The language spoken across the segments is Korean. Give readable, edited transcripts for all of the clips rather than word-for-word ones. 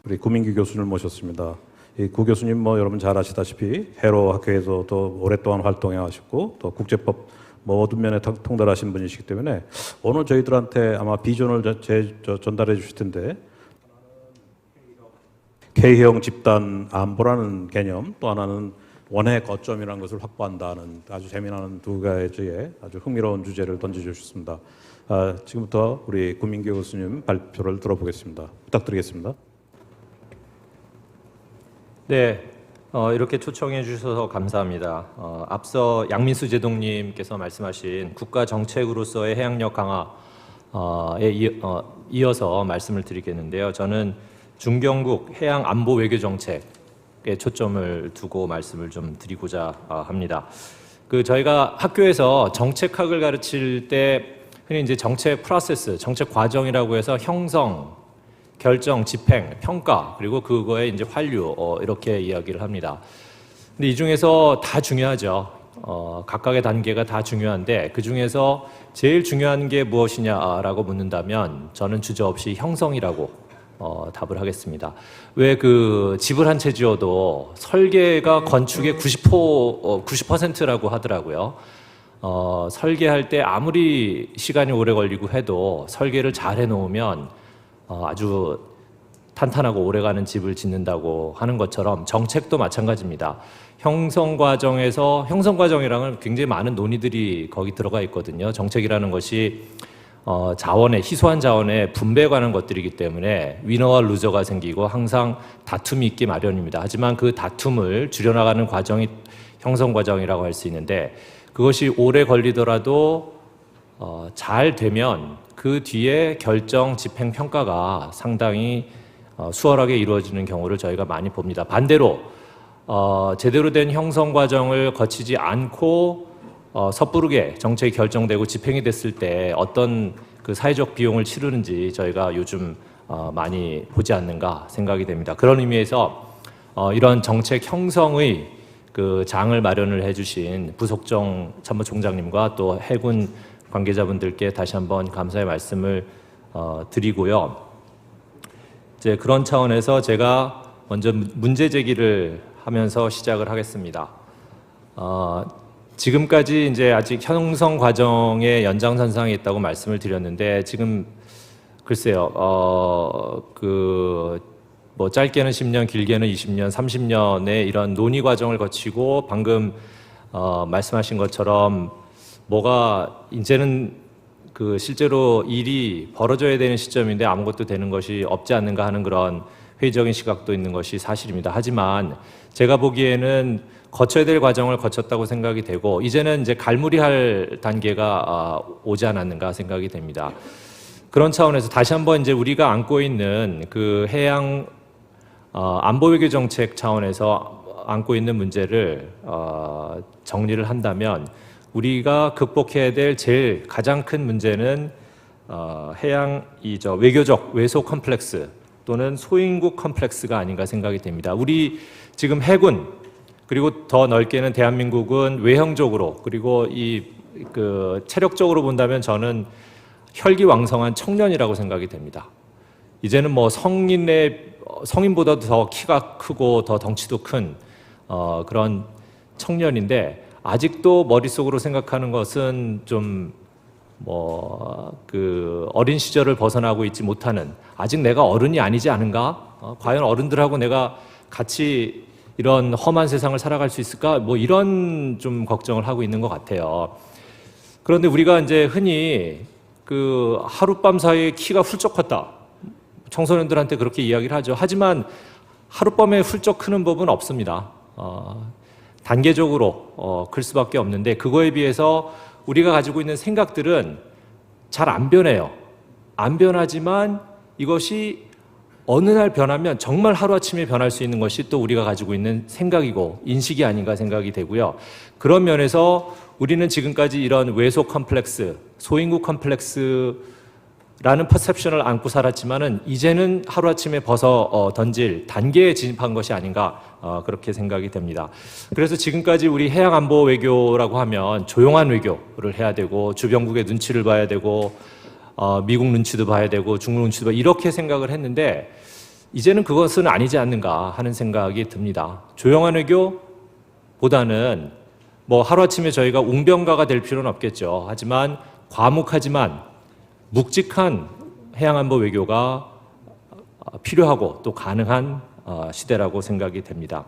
우리 구민규 교수님을 모셨습니다. 이 구 교수님 여러분 잘 아시다시피 해로 학회에서 또 오랫동안 활동해 하셨고 또 국제법 모든 면에 통달하신 분이시기 때문에 오늘 저희들한테 아마 비전을 전달해 주실 텐데 K형 집단 안보라는 개념, 또 하나는 원의 거점이라는 것을 확보한다는 아주 재미나는 두 가지의 아주 흥미로운 주제를 던져주셨습니다. 지금부터 우리 구민규 교수님 발표를 들어보겠습니다. 부탁드리겠습니다. 네, 이렇게 초청해 주셔서 감사합니다. 앞서 양민수 제동님께서 말씀하신 국가 정책으로서의 해양력 강화에 이어서 말씀을 드리겠는데요. 저는 중경국 해양 안보 외교 정책에 초점을 두고 말씀을 좀 드리고자 합니다. 저희가 학교에서 정책학을 가르칠 때 흔히 이제 정책 프로세스, 정책 과정이라고 해서 형성, 결정, 집행, 평가, 그리고 그거에 이제 환류 이렇게 이야기를 합니다. 근데 이 중에서 다 중요하죠. 각각의 단계가 다 중요한데 그 중에서 제일 중요한 게 무엇이냐라고 묻는다면 저는 주저없이 형성이라고 답을 하겠습니다. 왜 집을 한 채 지어도 설계가 건축의 90%라고 하더라고요. 설계할 때 아무리 시간이 오래 걸리고 해도 설계를 잘 해놓으면 아주 탄탄하고 오래가는 집을 짓는다고 하는 것처럼 정책도 마찬가지입니다. 형성 과정이랑은 굉장히 많은 논의들이 거기 들어가 있거든요. 정책이라는 것이 희소한 자원의 분배에 관한 것들이기 때문에 위너와 루저가 생기고 항상 다툼이 있기 마련입니다. 하지만 그 다툼을 줄여나가는 과정이 형성 과정이라고 할 수 있는데 그것이 오래 걸리더라도 잘 되면 그 뒤에 결정, 집행, 평가가 상당히 수월하게 이루어지는 경우를 저희가 많이 봅니다. 반대로 제대로 된 형성 과정을 거치지 않고 섣부르게 정책이 결정되고 집행이 됐을 때 어떤 사회적 비용을 치르는지 저희가 요즘 많이 보지 않는가 생각이 됩니다. 그런 의미에서 이런 정책 형성의 장을 마련을 해주신 부속정 참모총장님과 또 해군 관계자분들께 다시 한번 감사의 말씀을 드리고요. 이제 그런 차원에서 제가 먼저 문제 제기를 하면서 시작을 하겠습니다. 지금까지 이제 아직 형성 과정의 연장선상에 있다고 말씀을 드렸는데 지금 글쎄요, 짧게는 10년, 길게는 20년, 30년의 이런 논의 과정을 거치고 방금 말씀하신 것처럼 뭐가 이제는 실제로 일이 벌어져야 되는 시점인데 아무것도 되는 것이 없지 않는가 하는 그런 회의적인 시각도 있는 것이 사실입니다. 하지만 제가 보기에는 거쳐야 될 과정을 거쳤다고 생각이 되고 이제는 이제 갈무리할 단계가 오지 않았는가 생각이 됩니다. 그런 차원에서 다시 한번 이제 우리가 안고 있는 해양 안보외교 정책 차원에서 안고 있는 문제를 정리를 한다면 우리가 극복해야 될 제일 가장 큰 문제는 외교적 외소 컴플렉스 또는 소인국 컴플렉스가 아닌가 생각이 됩니다. 우리 지금 해군 그리고 더 넓게는 대한민국은 외형적으로 그리고 체력적으로 본다면 저는 혈기왕성한 청년이라고 생각이 됩니다. 이제는 성인보다도 더 키가 크고 더 덩치도 큰 그런 청년인데 아직도 머릿속으로 생각하는 것은 좀 어린 시절을 벗어나고 있지 못하는 아직 내가 어른이 아니지 않은가? 과연 어른들하고 내가 같이 이런 험한 세상을 살아갈 수 있을까? 이런 좀 걱정을 하고 있는 것 같아요. 그런데 우리가 이제 흔히 하룻밤 사이에 키가 훌쩍 컸다. 청소년들한테 그렇게 이야기를 하죠. 하지만 하룻밤에 훌쩍 크는 법은 없습니다. 단계적으로 클 수밖에 없는데 그거에 비해서 우리가 가지고 있는 생각들은 잘 안 변해요. 안 변하지만 이것이 어느 날 변하면 정말 하루아침에 변할 수 있는 것이 또 우리가 가지고 있는 생각이고 인식이 아닌가 생각이 되고요. 그런 면에서 우리는 지금까지 이런 외소 컴플렉스, 소인국 컴플렉스라는 퍼셉션을 안고 살았지만은 이제는 하루아침에 던질 단계에 진입한 것이 아닌가 그렇게 생각이 됩니다. 그래서 지금까지 우리 해양안보 외교라고 하면 조용한 외교를 해야 되고 주변국의 눈치를 봐야 되고 미국 눈치도 봐야 되고 중국 눈치도 봐야 이렇게 생각을 했는데 이제는 그것은 아니지 않는가 하는 생각이 듭니다. 조용한 외교보다는 뭐 하루아침에 저희가 웅변가가 될 필요는 없겠죠. 하지만 과묵하지만 묵직한 해양안보 외교가 필요하고 또 가능한 시대라고 생각이 됩니다.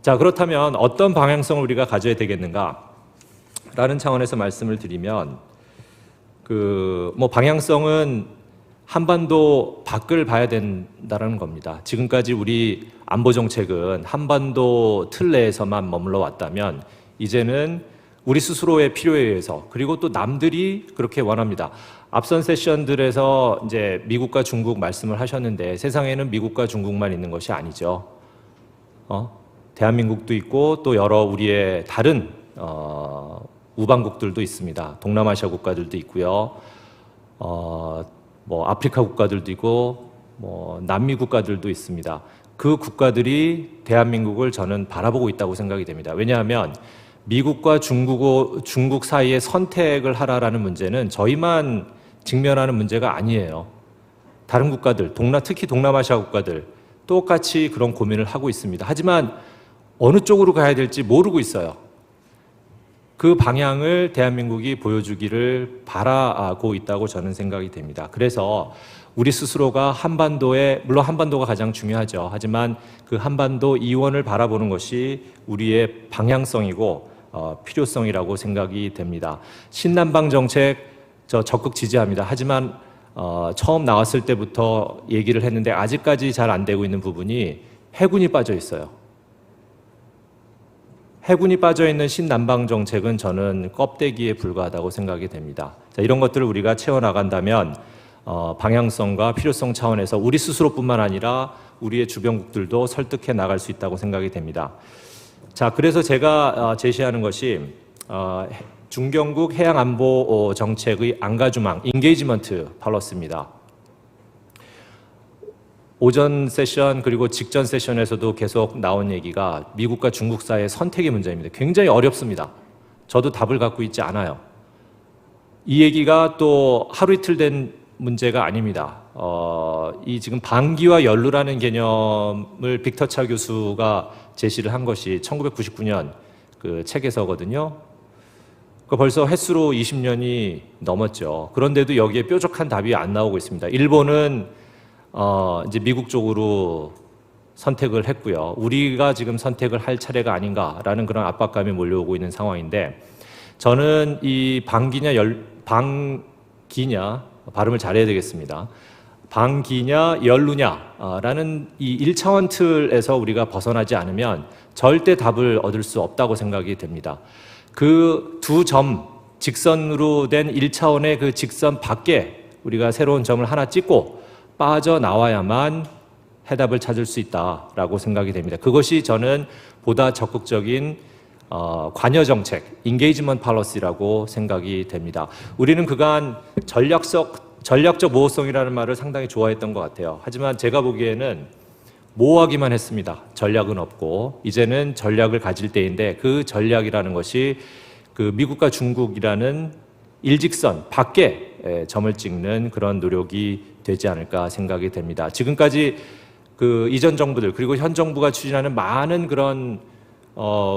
자, 그렇다면 어떤 방향성을 우리가 가져야 되겠는가? 라는 차원에서 말씀을 드리면 뭐 방향성은 한반도 밖을 봐야 된다는 겁니다. 지금까지 우리 안보 정책은 한반도 틀 내에서만 머물러 왔다면 이제는 우리 스스로의 필요에 의해서 그리고 또 남들이 그렇게 원합니다. 앞선 세션들에서 이제 미국과 중국 말씀을 하셨는데 세상에는 미국과 중국만 있는 것이 아니죠. 대한민국도 있고 또 여러 우리의 다른 우방국들도 있습니다. 동남아시아 국가들도 있고요. 뭐 아프리카 국가들도 있고 뭐 남미 국가들도 있습니다. 그 국가들이 대한민국을 저는 바라보고 있다고 생각이 됩니다. 왜냐하면 미국과 중국 사이에 선택을 하라라는 문제는 저희만 직면하는 문제가 아니에요. 다른 국가들, 특히 동남아시아 국가들 똑같이 그런 고민을 하고 있습니다. 하지만 어느 쪽으로 가야 될지 모르고 있어요. 그 방향을 대한민국이 보여주기를 바라고 있다고 저는 생각이 됩니다. 그래서 우리 스스로가 한반도에, 물론 한반도가 가장 중요하죠. 하지만 그 한반도 이원을 바라보는 것이 우리의 방향성이고 필요성이라고 생각이 됩니다. 신남방 정책 저 적극 지지합니다. 하지만 처음 나왔을 때부터 얘기를 했는데 아직까지 잘 안 되고 있는 부분이 해군이 빠져 있어요. 해군이 빠져있는 신남방 정책은 저는 껍데기에 불과하다고 생각이 됩니다. 자, 이런 것들을 우리가 채워나간다면 방향성과 필요성 차원에서 우리 스스로뿐만 아니라 우리의 주변국들도 설득해 나갈 수 있다고 생각이 됩니다. 자, 그래서 제가 제시하는 것이 중경국 해양안보 정책의 안가주망, 인게이지먼트 팔러스입니다. 오전 세션 그리고 직전 세션에서도 계속 나온 얘기가 미국과 중국 사이의 선택의 문제입니다. 굉장히 어렵습니다. 저도 답을 갖고 있지 않아요. 이 얘기가 또 하루 이틀 된 문제가 아닙니다. 이 지금 방기와 연루라는 개념을 빅터 차 교수가 제시를 한 것이 1999년 그 책에서거든요. 벌써 횟수로 20년이 넘었죠. 그런데도 여기에 뾰족한 답이 안 나오고 있습니다. 일본은 이제 미국 쪽으로 선택을 했고요. 우리가 지금 선택을 할 차례가 아닌가라는 그런 압박감이 몰려오고 있는 상황인데 저는 이 방기냐 발음을 잘해야 되겠습니다. 방기냐 연루냐라는 이 1차원 틀에서 우리가 벗어나지 않으면 절대 답을 얻을 수 없다고 생각이 됩니다. 그 두 점 직선으로 된 1차원의 그 직선 밖에 우리가 새로운 점을 하나 찍고 빠져나와야만 해답을 찾을 수 있다라고 생각이 됩니다. 그것이 저는 보다 적극적인 관여 정책, 인게이지먼트 팔러시라고 생각이 됩니다. 우리는 그간 전략적 모호성이라는 말을 상당히 좋아했던 것 같아요. 하지만 제가 보기에는 모호하기만 했습니다. 전략은 없고 이제는 전략을 가질 때인데 그 전략이라는 것이 그 미국과 중국이라는 일직선 밖에 점을 찍는 그런 노력이 되지 않을까 생각이 됩니다. 지금까지 그 이전 정부들 그리고 현 정부가 추진하는 많은 그런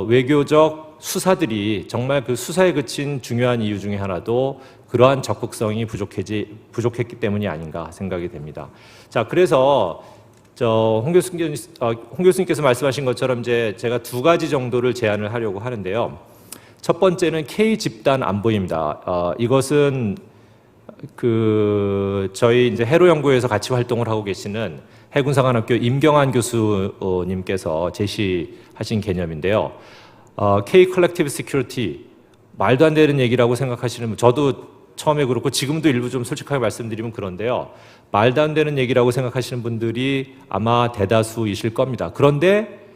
외교적 수사들이 정말 그 수사에 그친 중요한 이유 중에 하나도 그러한 적극성이 부족했기 때문이 아닌가 생각이 됩니다. 자, 그래서 홍 교수님께서 말씀하신 것처럼 이제 제가 두 가지 정도를 제안을 하려고 하는데요. 첫 번째는 K 집단 안보입니다. 이것은 저희 이제 해로 연구에서 같이 활동을 하고 계시는 해군사관학교 임경환 교수님께서 제시하신 개념인데요. K 컬렉티브 시큐리티 말도 안 되는 얘기라고 생각하시는 분, 저도 처음에 그렇고 지금도 일부 좀 솔직하게 말씀드리면 그런데요. 말도 안 되는 얘기라고 생각하시는 분들이 아마 대다수이실 겁니다. 그런데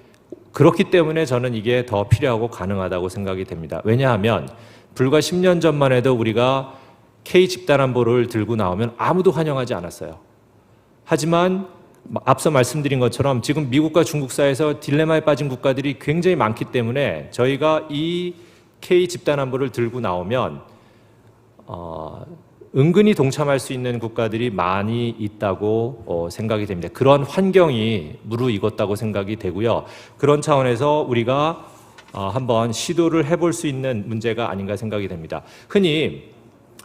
그렇기 때문에 저는 이게 더 필요하고 가능하다고 생각이 됩니다. 왜냐하면 불과 10년 전만 해도 우리가 K 집단안보를 들고 나오면 아무도 환영하지 않았어요. 하지만 앞서 말씀드린 것처럼 지금 미국과 중국 사이에서 딜레마에 빠진 국가들이 굉장히 많기 때문에 저희가 이 K 집단안보를 들고 나오면 은근히 동참할 수 있는 국가들이 많이 있다고 생각이 됩니다. 그런 환경이 무르익었다고 생각이 되고요. 그런 차원에서 우리가 한번 시도를 해볼 수 있는 문제가 아닌가 생각이 됩니다. 흔히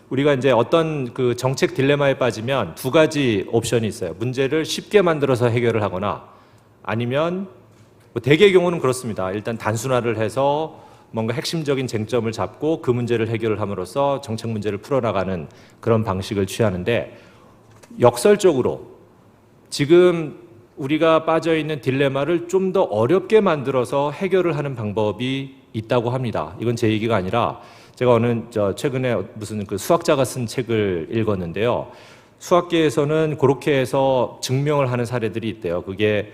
우리가 이제 어떤 그 정책 딜레마에 빠지면 두 가지 옵션이 있어요. 문제를 쉽게 만들어서 해결을 하거나 아니면 뭐 대개의 경우는 그렇습니다. 일단 단순화를 해서 뭔가 핵심적인 쟁점을 잡고 그 문제를 해결을 함으로써 정책 문제를 풀어나가는 그런 방식을 취하는데, 역설적으로 지금 우리가 빠져있는 딜레마를 좀 더 어렵게 만들어서 해결을 하는 방법이 있다고 합니다. 이건 제 얘기가 아니라 제가 최근에 무슨 그 수학자가 쓴 책을 읽었는데요. 수학계에서는 그렇게 해서 증명을 하는 사례들이 있대요. 그게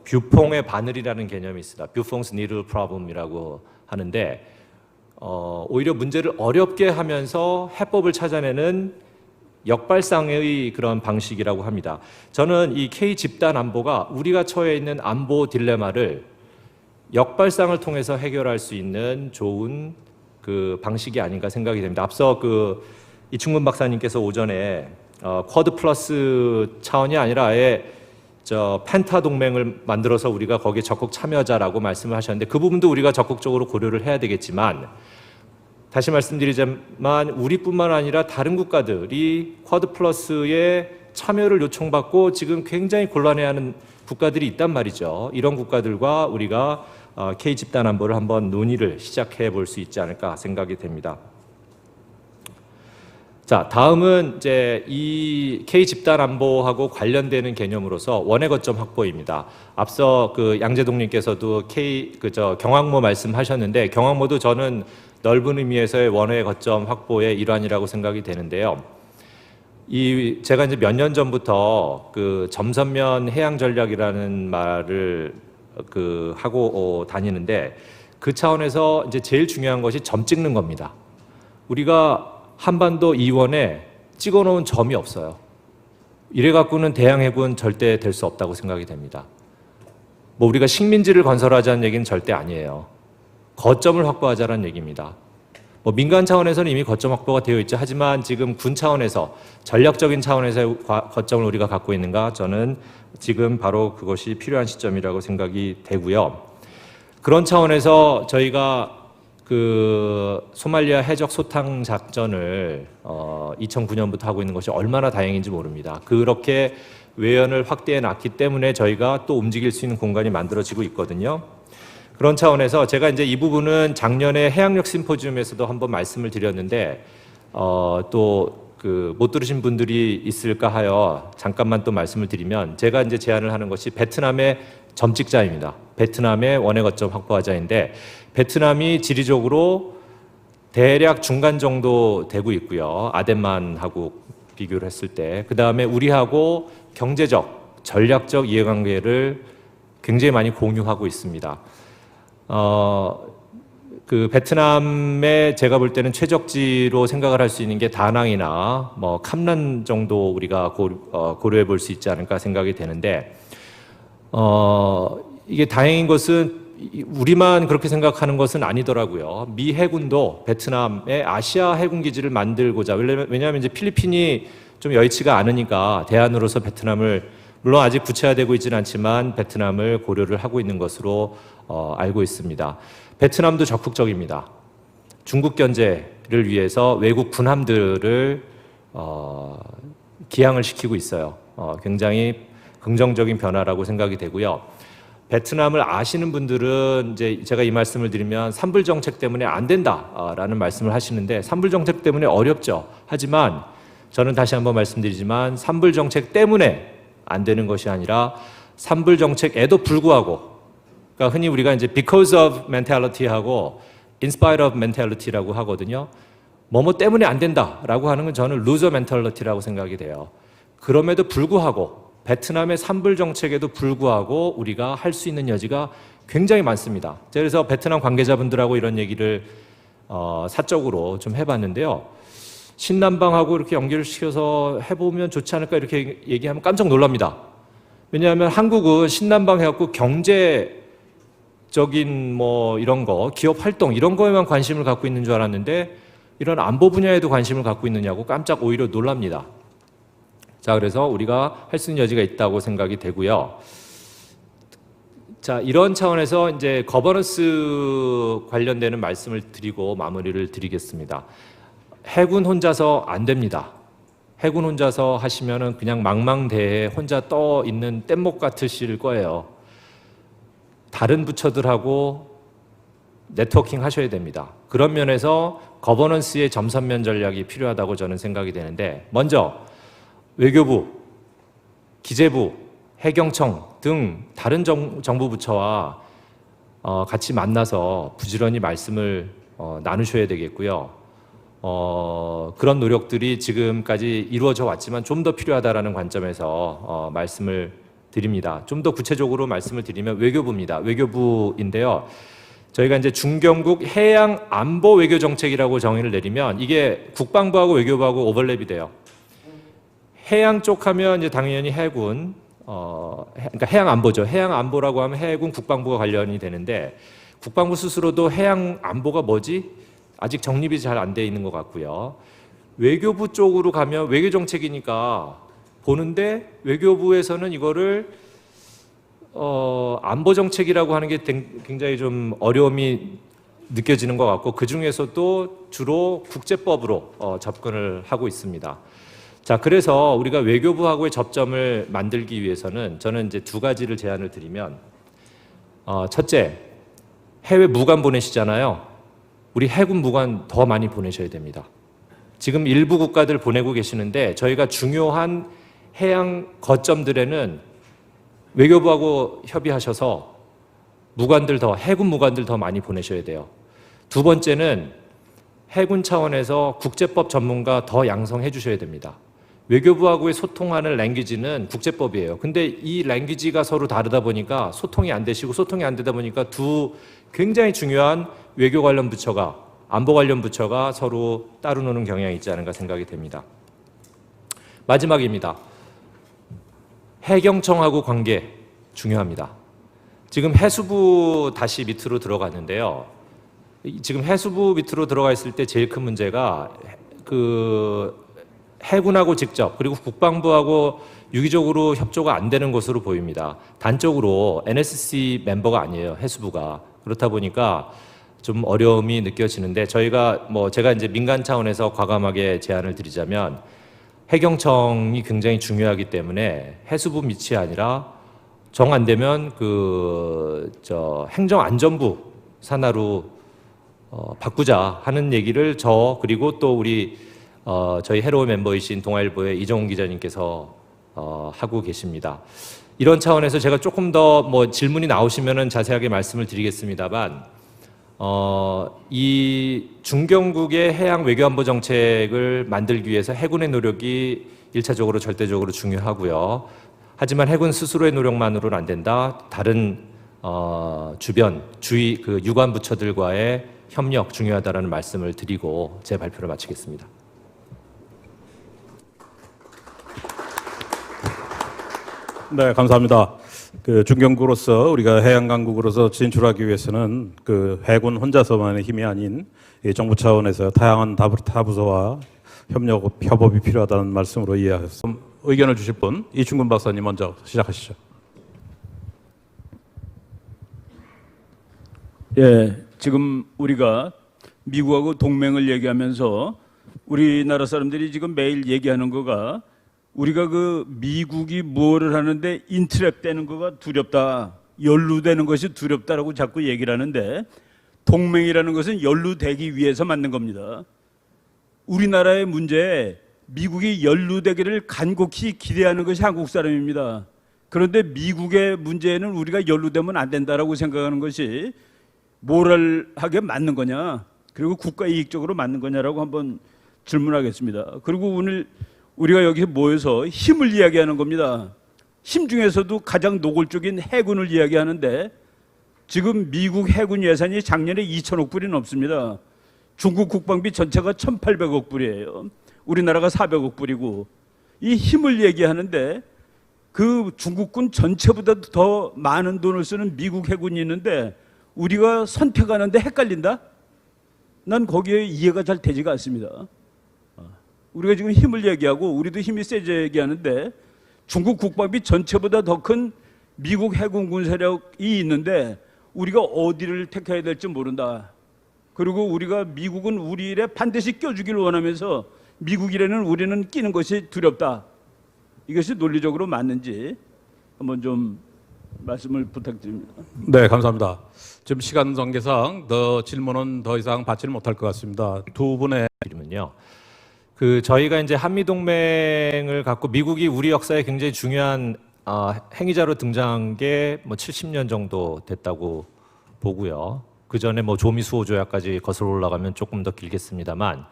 뷰퐁의 바늘이라는 개념이 있습니다. 뷰퐁's needle problem이라고 하는데, 오히려 문제를 어렵게 하면서 해법을 찾아내는 역발상의 그런 방식이라고 합니다. 저는 이 K 집단 안보가 우리가 처해 있는 안보 딜레마를 역발상을 통해서 해결할 수 있는 좋은 그 방식이 아닌가 생각이 됩니다. 앞서 그 이충근 박사님께서 오전에 쿼드 플러스 차원이 아니라 아예 펜타 동맹을 만들어서 우리가 거기에 적극 참여하자라고 말씀을 하셨는데, 그 부분도 우리가 적극적으로 고려를 해야 되겠지만, 다시 말씀드리자면 우리뿐만 아니라 다른 국가들이 쿼드 플러스에 참여를 요청받고 지금 굉장히 곤란해하는 국가들이 있단 말이죠. 이런 국가들과 우리가 K 집단 안보를 한번 논의를 시작해 볼 수 있지 않을까 생각이 됩니다. 자, 다음은 이제 이 K 집단 안보하고 관련되는 개념으로서 원의 거점 확보입니다. 앞서 그 양재동님께서도 경항모 말씀하셨는데, 경항모도 저는 넓은 의미에서의 원의 거점 확보의 일환이라고 생각이 되는데요. 제가 이제 몇 년 전부터 그 점선면 해양 전략이라는 말을 하고 다니는데, 그 차원에서 이제 제일 중요한 것이 점 찍는 겁니다. 우리가 한반도 이원에 찍어놓은 점이 없어요. 이래 갖고는 대양 해군 절대 될 수 없다고 생각이 됩니다. 뭐 우리가 식민지를 건설하자는 얘기는 절대 아니에요. 거점을 확보하자는 얘기입니다. 뭐 민간 차원에서는 이미 거점 확보가 되어 있죠. 하지만 지금 군 차원에서 전략적인 차원에서의 거점을 우리가 갖고 있는가? 저는 지금 바로 그것이 필요한 시점이라고 생각이 되고요. 그런 차원에서 저희가 그 소말리아 해적 소탕 작전을 2009년부터 하고 있는 것이 얼마나 다행인지 모릅니다. 그렇게 외연을 확대해 놨기 때문에 저희가 또 움직일 수 있는 공간이 만들어지고 있거든요. 그런 차원에서 제가 이제 이 부분은 작년에 해양력 심포지움에서도 한번 말씀을 드렸는데, 또 그 못 들으신 분들이 있을까 하여 잠깐만 또 말씀을 드리면, 제가 이제 제안을 하는 것이 베트남의 점찍자입니다. 베트남의 원의 거점 확보하자인데, 베트남이 지리적으로 대략 중간 정도 되고 있고요. 아덴만하고 비교를 했을 때. 그 다음에 우리하고 경제적, 전략적 이해관계를 굉장히 많이 공유하고 있습니다. 그 베트남에 제가 볼 때는 최적지로 생각을 할 수 있는 게 다낭이나 뭐 캄란 정도 우리가 고려해 볼 수 있지 않을까 생각이 되는데, 이게 다행인 것은 우리만 그렇게 생각하는 것은 아니더라고요. 미 해군도 베트남에 아시아 해군 기지를 만들고자, 왜냐하면 이제 필리핀이 좀 여의치가 않으니까 대안으로서 베트남을, 물론 아직 구체화되고 있지는 않지만 베트남을 고려를 하고 있는 것으로 알고 있습니다. 베트남도 적극적입니다. 중국 견제를 위해서 외국 군함들을 기항을 시키고 있어요. 굉장히 긍정적인 변화라고 생각이 되고요. 베트남을 아시는 분들은 이제 제가 이 말씀을 드리면 산불 정책 때문에 안 된다라는 말씀을 하시는데, 산불 정책 때문에 어렵죠. 하지만 저는 다시 한번 말씀드리지만 산불 정책 때문에 안 되는 것이 아니라 산불 정책에도 불구하고, 그러니까 흔히 우리가 이제 because of mentality하고 in spite of mentality라고 하거든요. 뭐뭐 때문에 안 된다라고 하는 건 저는 loser mentality라고 생각이 돼요. 그럼에도 불구하고 베트남의 산불 정책에도 불구하고 우리가 할 수 있는 여지가 굉장히 많습니다. 그래서 베트남 관계자분들하고 이런 얘기를 사적으로 좀 해봤는데요. 신남방하고 이렇게 연결을 시켜서 해보면 좋지 않을까 이렇게 얘기하면 깜짝 놀랍니다. 왜냐하면 한국은 신남방 해갖고 경제적인 뭐 이런 거, 기업 활동 이런 거에만 관심을 갖고 있는 줄 알았는데, 이런 안보 분야에도 관심을 갖고 있느냐고 깜짝 오히려 놀랍니다. 자, 그래서 우리가 할 수 있는 여지가 있다고 생각이 되고요. 자, 이런 차원에서 이제 거버넌스 관련되는 말씀을 드리고 마무리를 드리겠습니다. 해군 혼자서 안 됩니다. 해군 혼자서 하시면은 그냥 망망대해에 혼자 떠 있는 뗏목 같으실 거예요. 다른 부처들하고 네트워킹 하셔야 됩니다. 그런 면에서 거버넌스의 점선면 전략이 필요하다고 저는 생각이 되는데, 먼저 외교부, 기재부, 해경청 등 다른 정부 부처와 같이 만나서 부지런히 말씀을 나누셔야 되겠고요. 그런 노력들이 지금까지 이루어져 왔지만 좀 더 필요하다라는 관점에서 말씀을 드립니다. 좀 더 구체적으로 말씀을 드리면 외교부입니다. 외교부인데요. 저희가 이제 중경국 해양 안보 외교 정책이라고 정의를 내리면 이게 국방부하고 외교부하고 오버랩이 돼요. 해양 쪽 하면 이제 당연히 해군, 그러니까 해양 안보죠. 해양 안보라고 하면 해군 국방부가 관련이 되는데, 국방부 스스로도 해양 안보가 뭐지? 아직 정립이 잘 안 돼 있는 것 같고요. 외교부 쪽으로 가면 외교 정책이니까 보는데, 외교부에서는 이거를 안보 정책이라고 하는 게 굉장히 좀 어려움이 느껴지는 것 같고, 그 중에서도 주로 국제법으로 접근을 하고 있습니다. 자, 그래서 우리가 외교부하고의 접점을 만들기 위해서는 저는 이제 두 가지를 제안을 드리면, 첫째, 해외 무관 보내시잖아요. 우리 해군 무관 더 많이 보내셔야 됩니다. 지금 일부 국가들 보내고 계시는데, 저희가 중요한 해양 거점들에는 외교부하고 협의하셔서 해군 무관들 더 많이 보내셔야 돼요. 두 번째는 해군 차원에서 국제법 전문가 더 양성해 주셔야 됩니다. 외교부하고의 소통하는 랭귀지는 국제법이에요. 근데 이 랭귀지가 서로 다르다 보니까 소통이 안 되시고, 소통이 안 되다 보니까 두 굉장히 중요한 외교 관련 부처가, 안보 관련 부처가 서로 따로 노는 경향이 있지 않은가 생각이 됩니다. 마지막입니다. 해경청하고 관계 중요합니다. 지금 해수부 다시 밑으로 들어갔는데요. 지금 해수부 밑으로 들어가 있을 때 제일 큰 문제가 해군하고 직접, 그리고 국방부하고 유기적으로 협조가 안 되는 것으로 보입니다. 단적으로 NSC 멤버가 아니에요, 해수부가. 그렇다 보니까 좀 어려움이 느껴지는데, 제가 이제 민간 차원에서 과감하게 제안을 드리자면, 해경청이 굉장히 중요하기 때문에 해수부 밑이 아니라 정 안 되면 행정안전부 산하로 바꾸자 하는 얘기를 그리고 또 우리 저희 해로운 멤버이신 동아일보의 이정훈 기자님께서 하고 계십니다. 이런 차원에서 제가 조금 더 질문이 나오시면은 자세하게 말씀을 드리겠습니다만, 이 중경국의 해양 외교안보 정책을 만들기 위해서 해군의 노력이 1차적으로 절대적으로 중요하고요. 하지만 해군 스스로의 노력만으로는 안 된다. 다른 주위 유관 부처들과의 협력 중요하다라는 말씀을 드리고 제 발표를 마치겠습니다. 네, 감사합니다. 중경국으로서, 우리가 해양 강국으로서 진출하기 위해서는 해군 혼자서만의 힘이 아닌 이 정부 차원에서 다양한 타부서와 협업이 필요하다는 말씀으로 이해해서 의견을 주실 분, 이충근 박사님 먼저 시작하시죠. 예, 지금 우리가 미국하고 동맹을 얘기하면서 우리나라 사람들이 지금 매일 얘기하는 거가, 우리가 미국이 뭐를 하는데 인트랩 되는 거가 두렵다, 연루되는 것이 두렵다라고 자꾸 얘기를 하는데, 동맹이라는 것은 연루되기 위해서 만든 겁니다. 우리나라의 문제에 미국이 연루되기를 간곡히 기대하는 것이 한국 사람입니다. 그런데 미국의 문제에는 우리가 연루되면 안 된다라고 생각하는 것이 모럴하게 맞는 거냐, 그리고 국가 이익적으로 맞는 거냐라고 한번 질문하겠습니다. 그리고 오늘 우리가 여기 모여서 힘을 이야기하는 겁니다. 힘 중에서도 가장 노골적인 해군을 이야기하는데, 지금 미국 해군 예산이 작년에 2천억 불이 넘습니다. 중국 국방비 전체가 1,800억 불이에요. 우리나라가 400억 불이고, 이 힘을 얘기하는데 중국군 전체보다 더 많은 돈을 쓰는 미국 해군이 있는데 우리가 선택하는데 헷갈린다? 난 거기에 이해가 잘 되지가 않습니다. 우리가 지금 힘을 얘기하고 우리도 힘이 세져 얘기하는데 중국 국방비 전체보다 더 큰 미국 해군 군사력이 있는데 우리가 어디를 택해야 될지 모른다. 그리고 우리가 미국은 우리 일에 반드시 껴주기를 원하면서 미국 일에는 우리는 끼는 것이 두렵다. 이것이 논리적으로 맞는지 한번 좀 말씀을 부탁드립니다. 네, 감사합니다. 지금 시간 관계상 더 질문은 더 이상 받지를 못할 것 같습니다. 두 분의 드리면요. 그 저희가 이제 한미 동맹을 갖고 미국이 우리 역사에 굉장히 중요한 행위자로 등장한 게 뭐 70년 정도 됐다고 보고요. 그 전에 뭐 조미 수호 조약까지 거슬러 올라가면 조금 더 길겠습니다만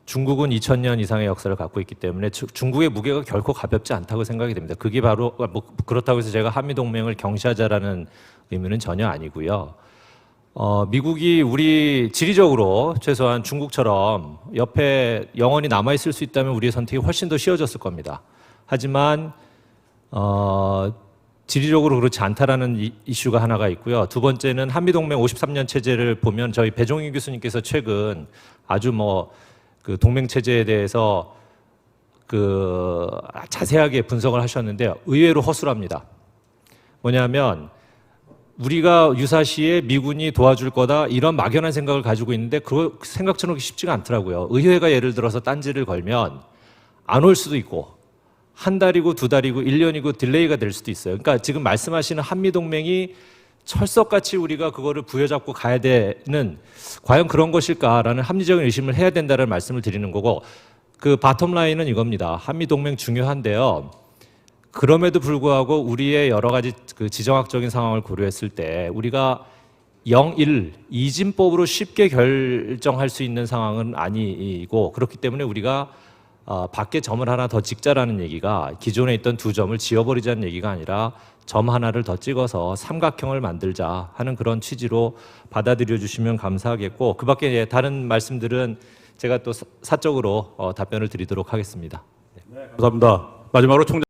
중국은 2000년 이상의 역사를 갖고 있기 때문에 중국의 무게가 결코 가볍지 않다고 생각이 됩니다. 그게 바로 뭐 그렇다고 해서 제가 한미 동맹을 경시하자라는 의미는 전혀 아니고요. 미국이 우리 지리적으로 최소한 중국처럼 옆에 영원히 남아 있을 수 있다면 우리의 선택이 훨씬 더 쉬워졌을 겁니다. 하지만 지리적으로 그렇지 않다라는 이슈가 하나가 있고요. 두 번째는 한미동맹 53년 체제를 보면 저희 배종익 교수님께서 최근 아주 그 동맹 체제에 대해서 그 자세하게 분석을 하셨는데 의외로 허술합니다. 뭐냐면 우리가 유사시에 미군이 도와줄 거다 이런 막연한 생각을 가지고 있는데 그 생각처럼 쉽지가 않더라고요. 의회가 예를 들어서 딴지를 걸면 안 올 수도 있고 한 달이고 두 달이고 1년이고 딜레이가 될 수도 있어요. 그러니까 지금 말씀하시는 한미동맹이 철석같이 우리가 그거를 부여잡고 가야 되는 과연 그런 것일까라는 합리적인 의심을 해야 된다는 말씀을 드리는 거고 그 바텀 라인은 이겁니다. 한미동맹 중요한데요. 그럼에도 불구하고 우리의 여러 가지 그 지정학적인 상황을 고려했을 때 우리가 0.1 이진법으로 쉽게 결정할 수 있는 상황은 아니고 그렇기 때문에 우리가 밖에 점을 하나 더 찍자라는 얘기가 기존에 있던 두 점을 지워버리자는 얘기가 아니라 점 하나를 더 찍어서 삼각형을 만들자 하는 그런 취지로 받아들여 주시면 감사하겠고 그 밖에 다른 말씀들은 제가 또 사적으로 답변을 드리도록 하겠습니다. 감사합니다. 마지막으로 총장